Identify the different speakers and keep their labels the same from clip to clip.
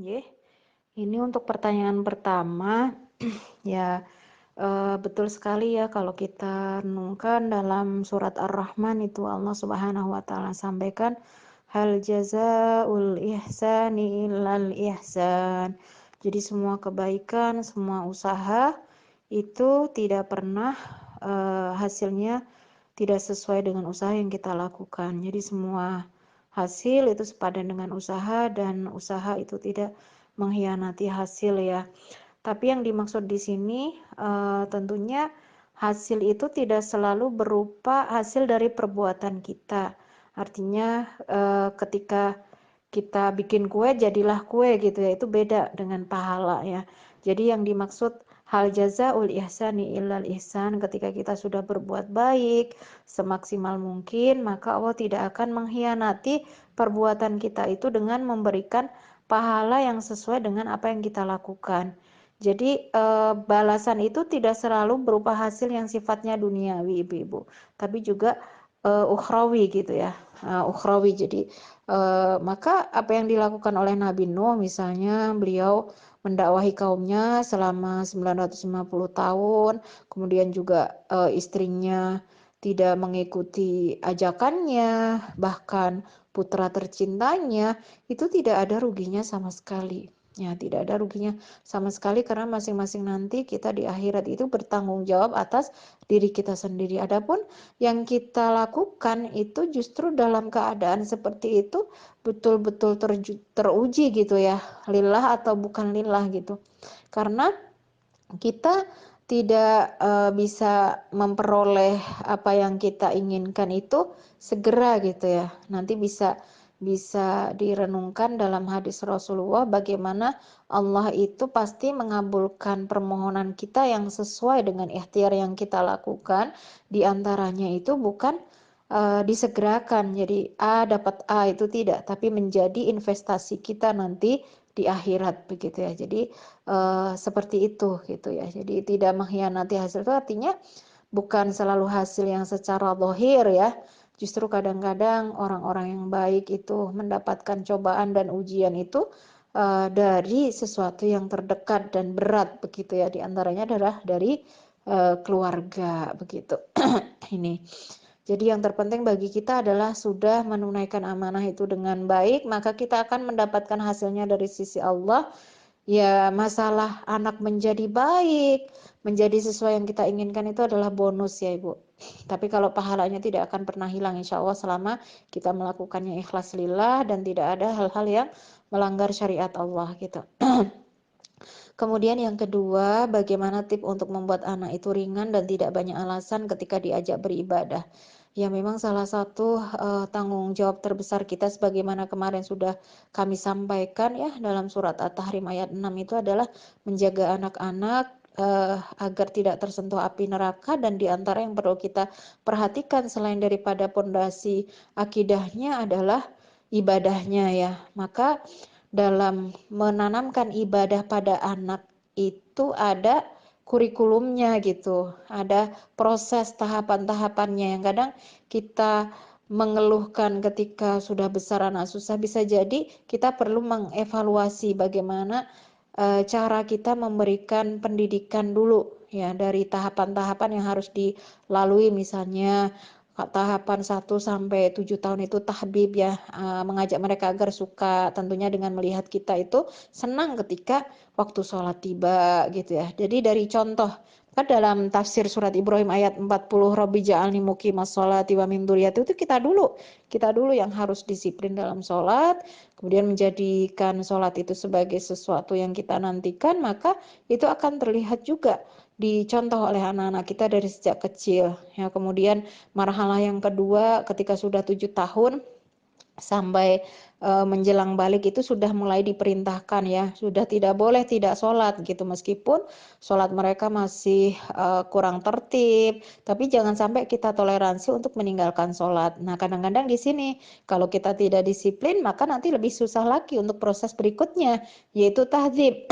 Speaker 1: Nggih. Ini untuk pertanyaan pertama, ya, betul sekali ya kalau kita renungkan dalam surat Ar-Rahman itu Allah Subhanahu wa taala sampaikan, "Hal jazaa'ul ihsani illal ihsan." Jadi semua kebaikan, semua usaha itu tidak pernah, hasilnya tidak sesuai dengan usaha yang kita lakukan. Jadi semua hasil itu sepadan dengan usaha dan usaha itu tidak mengkhianati hasil ya. Tapi yang dimaksud di sini tentunya hasil itu tidak selalu berupa hasil dari perbuatan kita. Artinya ketika kita bikin kue jadilah kue gitu ya, itu beda dengan pahala ya. Jadi yang dimaksud hal jazaul ihsani illal ihsan, ketika kita sudah berbuat baik semaksimal mungkin, maka Allah tidak akan mengkhianati perbuatan kita itu dengan memberikan pahala yang sesuai dengan apa yang kita lakukan. Jadi balasan itu tidak selalu berupa hasil yang sifatnya duniawi ibu-ibu, tapi juga ukhrawi gitu ya, ukhrawi. Jadi maka apa yang dilakukan oleh Nabi Nuh misalnya, beliau mendakwahi kaumnya selama 950 tahun, kemudian juga istrinya tidak mengikuti ajakannya, bahkan putra tercintanya itu tidak ada ruginya sama sekali. Ya, tidak ada ruginya sama sekali karena masing-masing nanti kita di akhirat itu bertanggung jawab atas diri kita sendiri. Adapun yang kita lakukan itu justru dalam keadaan seperti itu betul-betul teruji gitu ya, lillah atau bukan lillah gitu. Karena kita tidak bisa memperoleh apa yang kita inginkan itu segera gitu ya. Nanti bisa direnungkan dalam hadis Rasulullah bagaimana Allah itu pasti mengabulkan permohonan kita yang sesuai dengan ikhtiar yang kita lakukan. Di antaranya itu bukan disegerakan, jadi A dapat A itu tidak, tapi menjadi investasi kita nanti di akhirat begitu ya. Jadi seperti itu gitu ya. Jadi tidak mengkhianati hasil itu artinya bukan selalu hasil yang secara zahir ya. Justru kadang-kadang orang-orang yang baik itu mendapatkan cobaan dan ujian itu dari sesuatu yang terdekat dan berat begitu ya. Di antaranya adalah dari keluarga begitu. Ini. Jadi yang terpenting bagi kita adalah sudah menunaikan amanah itu dengan baik, maka kita akan mendapatkan hasilnya dari sisi Allah. Ya, masalah anak menjadi baik, menjadi sesuai yang kita inginkan itu adalah bonus ya Ibu. Tapi kalau pahalanya tidak akan pernah hilang insya Allah selama kita melakukannya ikhlas lillah dan tidak ada hal-hal yang melanggar syariat Allah gitu. Kemudian yang kedua, bagaimana tips untuk membuat anak itu ringan dan tidak banyak alasan ketika diajak beribadah. Ya memang salah satu tanggung jawab terbesar kita sebagaimana kemarin sudah kami sampaikan ya dalam surat At-Tahrim ayat 6 itu adalah menjaga anak-anak agar tidak tersentuh api neraka, dan diantara yang perlu kita perhatikan selain daripada pondasi akidahnya adalah ibadahnya ya. Maka dalam menanamkan ibadah pada anak itu ada kurikulumnya gitu, ada proses tahapan-tahapannya yang kadang kita mengeluhkan ketika sudah besar anak susah. Bisa jadi kita perlu mengevaluasi bagaimana cara kita memberikan pendidikan dulu ya, dari tahapan-tahapan yang harus dilalui, misalnya tahapan 1 sampai 7 tahun itu tahbib ya, mengajak mereka agar suka, tentunya dengan melihat kita itu senang ketika waktu sholat tiba gitu ya. Jadi dari contoh kan dalam tafsir surat Ibrahim ayat 40, Rabbi ja'alni muqimas sholati wa min dzurriyyati, itu kita dulu yang harus disiplin dalam sholat, kemudian menjadikan sholat itu sebagai sesuatu yang kita nantikan, maka itu akan terlihat juga dicontoh oleh anak-anak kita dari sejak kecil ya. Kemudian marhalah yang kedua ketika sudah 7 tahun sampai menjelang balik itu sudah mulai diperintahkan ya, sudah tidak boleh tidak sholat gitu, meskipun sholat mereka masih kurang tertib, tapi jangan sampai kita toleransi untuk meninggalkan sholat. Nah kadang-kadang di sini kalau kita tidak disiplin maka nanti lebih susah lagi untuk proses berikutnya, yaitu tahdzib,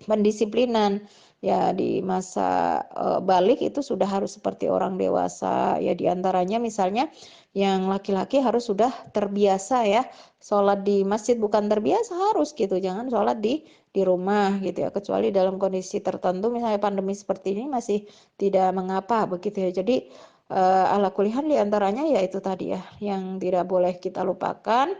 Speaker 1: pendisiplinan ya di masa balik itu sudah harus seperti orang dewasa. Ya di antaranya misalnya yang laki-laki harus sudah terbiasa ya sholat di masjid, bukan terbiasa harus gitu, jangan sholat di rumah gitu ya, kecuali dalam kondisi tertentu misalnya pandemi seperti ini masih tidak mengapa begitu ya. Jadi ala kulihan di antaranya ya itu tadi ya yang tidak boleh kita lupakan.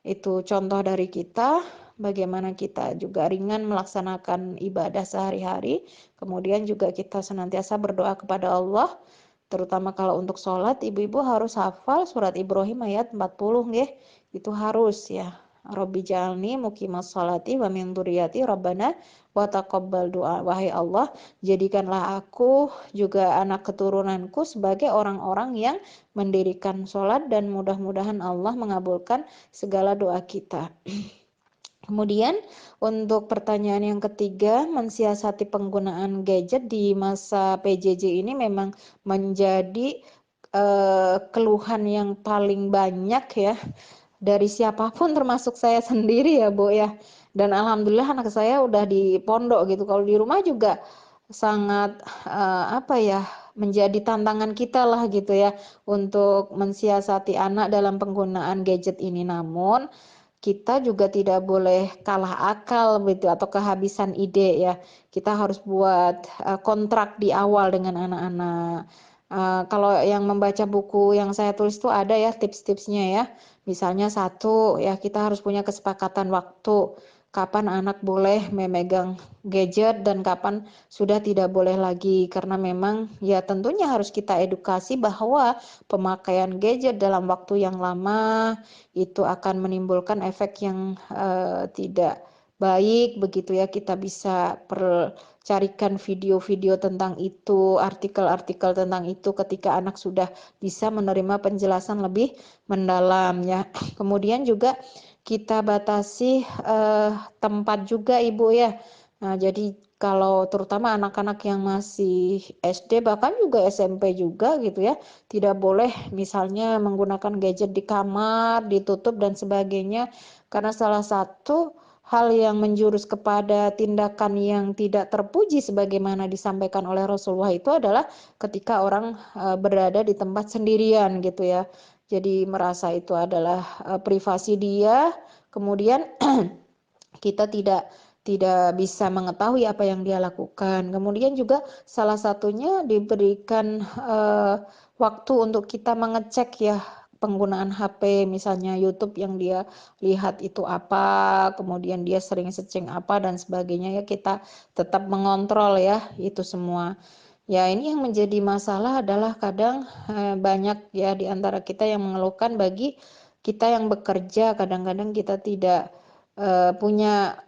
Speaker 1: Itu contoh dari kita, bagaimana kita juga ringan melaksanakan ibadah sehari-hari. Kemudian juga kita senantiasa berdoa kepada Allah, terutama kalau untuk sholat, ibu-ibu harus hafal surat Ibrahim ayat 40 nggih. Itu harus ya. Robbi jalni muqimas sholati wa min dzurriyyati rabbana wa taqabbal doa. Wahai Allah, jadikanlah aku juga anak keturunanku sebagai orang-orang yang mendirikan sholat, dan mudah-mudahan Allah mengabulkan segala doa kita. Kemudian untuk pertanyaan yang ketiga, mensiasati penggunaan gadget di masa PJJ ini memang menjadi keluhan yang paling banyak ya dari siapapun termasuk saya sendiri ya Bu ya. Dan alhamdulillah anak saya udah di pondok gitu. Kalau di rumah juga sangat apa ya, menjadi tantangan kita lah gitu ya untuk mensiasati anak dalam penggunaan gadget ini. Namun kita juga tidak boleh kalah akal gitu atau kehabisan ide ya. Kita harus buat kontrak di awal dengan anak-anak. Kalau yang membaca buku yang saya tulis itu ada ya tips-tipsnya ya. Misalnya satu ya, kita harus punya kesepakatan waktu. Kapan anak boleh memegang gadget dan kapan sudah tidak boleh lagi. Karena memang ya tentunya harus kita edukasi bahwa pemakaian gadget dalam waktu yang lama itu akan menimbulkan efek yang tidak baik begitu ya. Kita bisa carikan video-video tentang itu, artikel-artikel tentang itu ketika anak sudah bisa menerima penjelasan lebih mendalam ya. Kemudian juga kita batasi tempat juga Ibu ya. Nah, jadi kalau terutama anak-anak yang masih SD bahkan juga SMP juga gitu ya, tidak boleh misalnya menggunakan gadget di kamar, ditutup dan sebagainya, karena salah satu hal yang menjurus kepada tindakan yang tidak terpuji sebagaimana disampaikan oleh Rasulullah itu adalah ketika orang berada di tempat sendirian gitu ya. Jadi merasa itu adalah privasi dia, kemudian kita tidak bisa mengetahui apa yang dia lakukan. Kemudian juga salah satunya diberikan waktu untuk kita mengecek ya penggunaan HP, misalnya YouTube yang dia lihat itu apa, kemudian dia sering searching apa dan sebagainya ya, kita tetap mengontrol ya itu semua. Ya, ini yang menjadi masalah adalah kadang banyak ya di antara kita yang mengeluhkan, bagi kita yang bekerja kadang-kadang kita tidak punya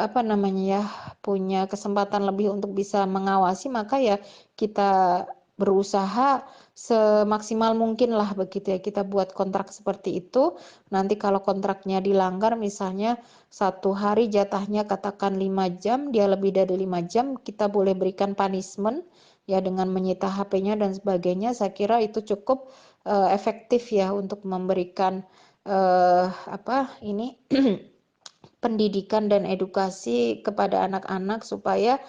Speaker 1: apa namanya ya, punya kesempatan lebih untuk bisa mengawasi, maka ya kita berusaha semaksimal mungkin lah begitu ya, kita buat kontrak seperti itu. Nanti kalau kontraknya dilanggar, misalnya satu hari jatahnya katakan 5 jam, dia lebih dari 5 jam, kita boleh berikan punishment ya dengan menyita HP-nya dan sebagainya. Saya kira itu cukup efektif ya untuk memberikan apa ini pendidikan dan edukasi kepada anak-anak supaya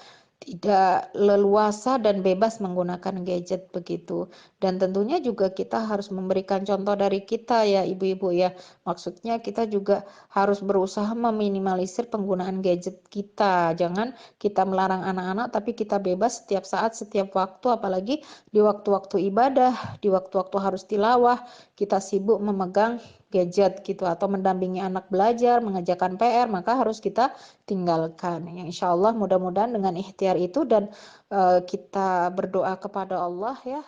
Speaker 1: tidak leluasa dan bebas menggunakan gadget begitu. Dan tentunya juga kita harus memberikan contoh dari kita ya ibu-ibu ya. Maksudnya kita juga harus berusaha meminimalisir penggunaan gadget kita. Jangan kita melarang anak-anak tapi kita bebas setiap saat, setiap waktu, apalagi di waktu-waktu ibadah, di waktu-waktu harus tilawah, kita sibuk memegang gadget gitu atau mendampingi anak belajar, mengerjakan PR, maka harus kita tinggalkan. Ya, insya Allah mudah-mudahan dengan ikhtiar itu dan kita berdoa kepada Allah ya,